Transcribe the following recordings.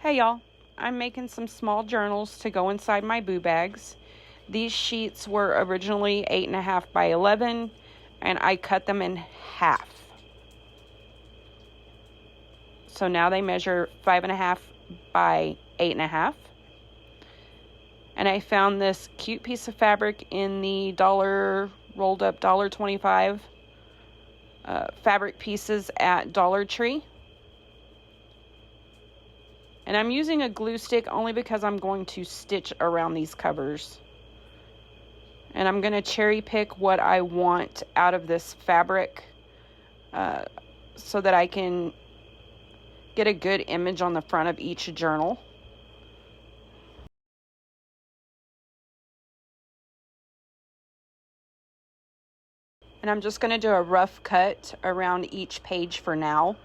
Hey y'all, I'm making some small journals to go inside my boo bags. These sheets were originally 8.5 by 11 and I cut them in half. So now they measure 5.5 by 8.5. And I found this cute piece of fabric in the rolled up $1.25 fabric pieces at Dollar Tree. And I'm using a glue stick only because I'm going to stitch around these covers. And I'm going to cherry pick what I want out of this fabric so that I can get a good image on the front of each journal. And I'm just going to do a rough cut around each page for now.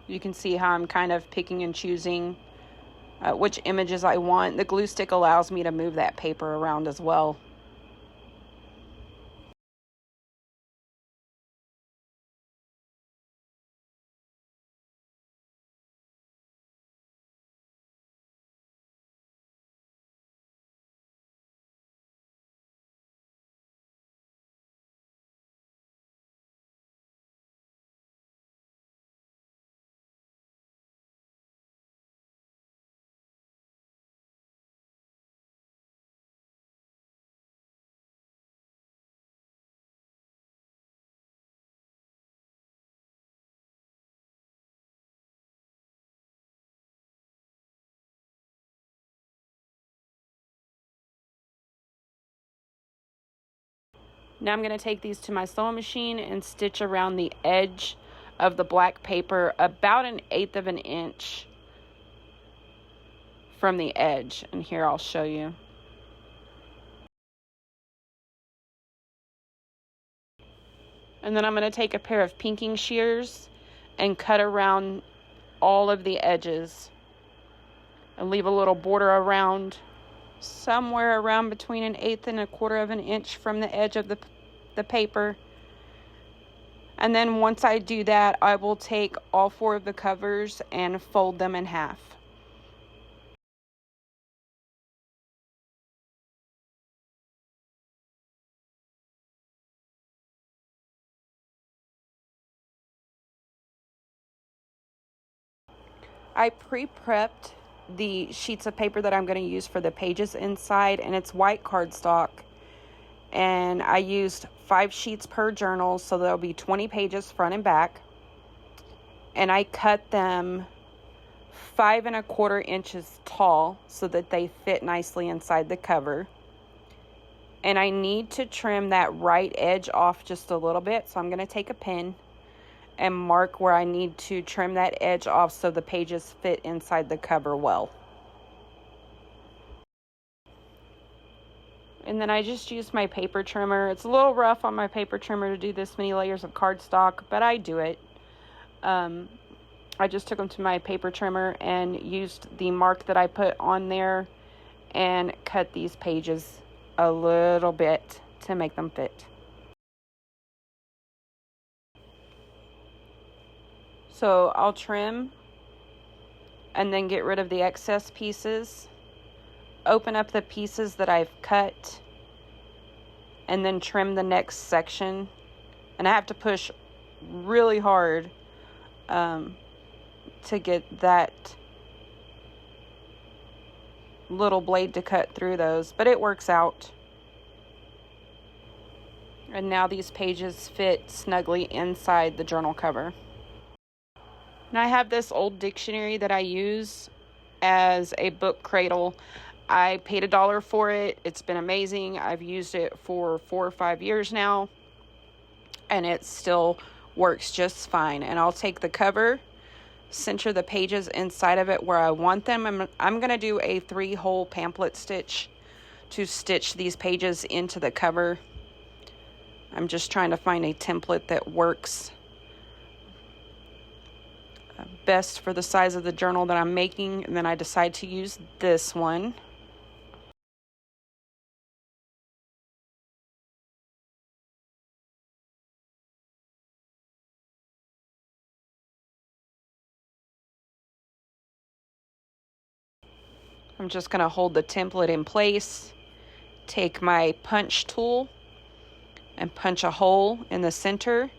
You can see how I'm kind of picking and choosing which images I want. The glue stick allows me to move that paper around as well. Now I'm going to take these to my sewing machine and stitch around the edge of the black paper about 1/8 of an inch from the edge. And here I'll show you. And then I'm going to take a pair of pinking shears and cut around all of the edges and leave a little border around somewhere around between 1/8 and 1/4 of an inch from the edge of the paper. And then once I do that, I will take all 4 of the covers and fold them in half. I pre-prepped the sheets of paper that I'm going to use for the pages inside, and it's white cardstock. And I used 5 sheets per journal, so there'll be 20 pages front and back. And I cut them 5 1/4 inches tall so that they fit nicely inside the cover. And I need to trim that right edge off just a little bit, so I'm going to take a pin and mark where I need to trim that edge off so the pages fit inside the cover well. And then I just used my paper trimmer. It's a little rough on my paper trimmer to do this many layers of cardstock, but I do it. I just took them to my paper trimmer and used the mark that I put on there and cut these pages a little bit to make them fit. So I'll trim and then get rid of the excess pieces, open up the pieces that I've cut, and then trim the next section. And I have to push really hard to get that little blade to cut through those, but it works out. And now these pages fit snugly inside the journal cover. And I have this old dictionary that I use as a book cradle. I paid $1 for it. It's been amazing. I've used it for 4 or 5 years now, and it still works just fine. And I'll take the cover, center the pages inside of it where I want them. I'm going to do a 3-hole pamphlet stitch to stitch these pages into the cover. I'm just trying to find a template that works best for the size of the journal that I'm making, and then I decide to use this one. I'm just going to hold the template in place, take my punch tool, and punch a hole in the center,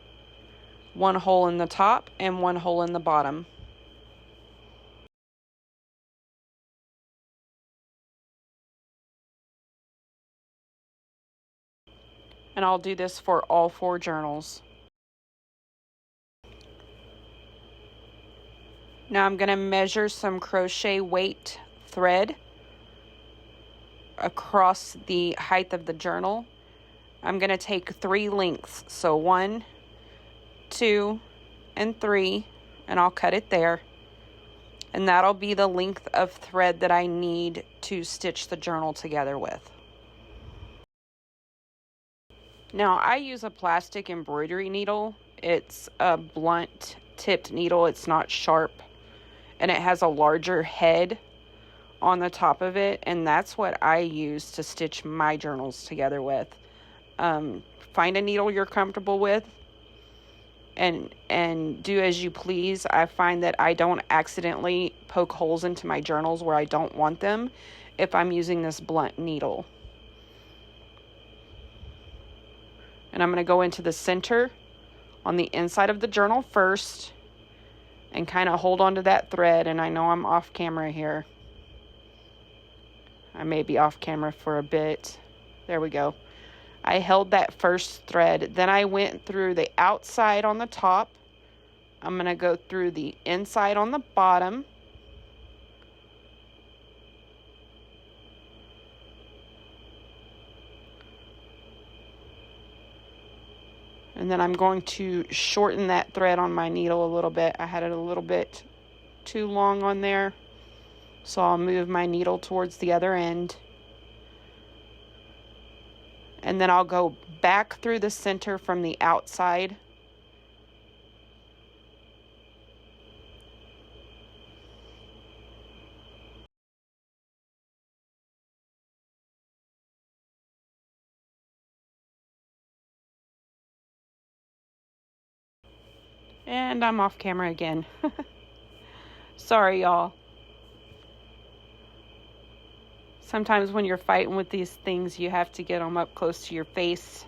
one hole in the top, and one hole in the bottom. And I'll do this for all 4 journals. Now I'm going to measure some crochet weight thread across the height of the journal. I'm going to take 3 lengths, so 1, 2, and 3, and I'll cut it there. And that'll be the length of thread that I need to stitch the journal together with. Now I use a plastic embroidery needle. It's a blunt tipped needle. It's not sharp, and it has a larger head on the top of it, and that's what I use to stitch my journals together with. Find a needle you're comfortable with and do as you please. I find that I don't accidentally poke holes into my journals where I don't want them if I'm using this blunt needle. And I'm going to go into the center on the inside of the journal first and kind of hold on to that thread. And I know I'm off camera here. I may be off camera for a bit. There we go. I held that first thread. Then I went through the outside on the top. I'm going to go through the inside on the bottom. And then I'm going to shorten that thread on my needle a little bit. I had it a little bit too long on there. So I'll move my needle towards the other end. And then I'll go back through the center from the outside. And I'm off camera again. Sorry, y'all. Sometimes when you're fighting with these things, you have to get them up close to your face.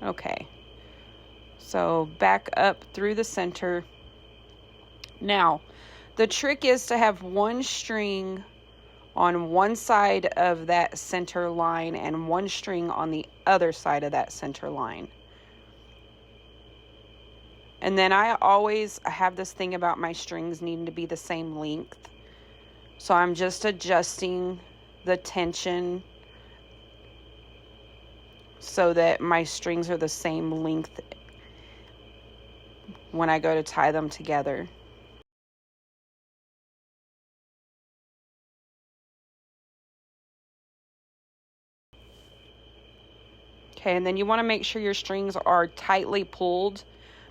Okay. So back up through the center. Now, the trick is to have one string on one side of that center line and one string on the other side of that center line. And then I always have this thing about my strings needing to be the same length. So I'm just adjusting the tension so that my strings are the same length when I go to tie them together. Okay, and then you want to make sure your strings are tightly pulled,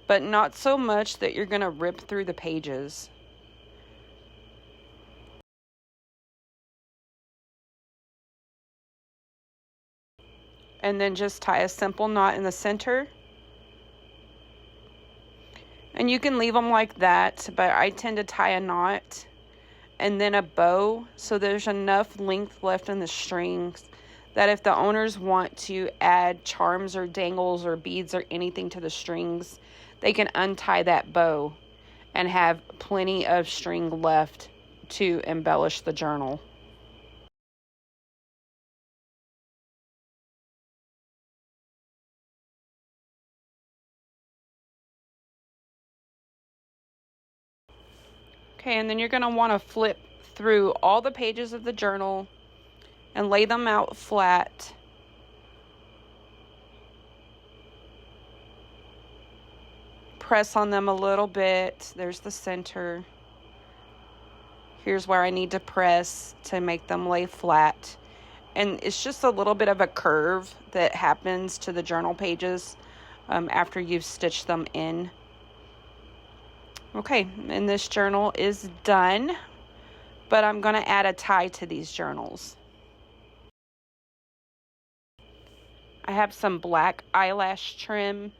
but not so much that you're going to rip through the pages. And then just tie a simple knot in the center. And you can leave them like that, but I tend to tie a knot and then a bow so there's enough length left in the strings that if the owners want to add charms or dangles or beads or anything to the strings, they can untie that bow and have plenty of string left to embellish the journal. Okay, and then you're going to want to flip through all the pages of the journal and lay them out flat. Press on them a little bit. There's the center. Here's where I need to press to make them lay flat. And it's just a little bit of a curve that happens to the journal pages after you've stitched them in. Okay, and this journal is done, but I'm going to add a tie to these journals. I have some black eyelash trim.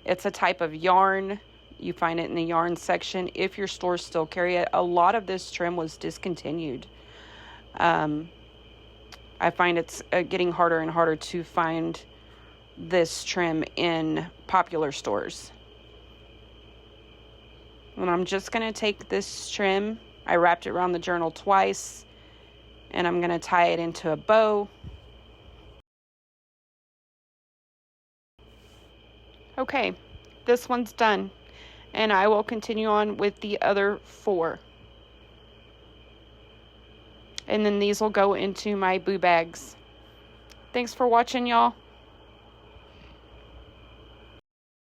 It's a type of yarn. You find it in the yarn section if your stores still carry it. A lot of this trim was discontinued. I find it's getting harder and harder to find this trim in popular stores. And I'm just going to take this trim. I wrapped it around the journal twice, and I'm going to tie it into a bow. Okay, this one's done, and I will continue on with the other 4. And then these will go into my boo bags. Thanks for watching, y'all.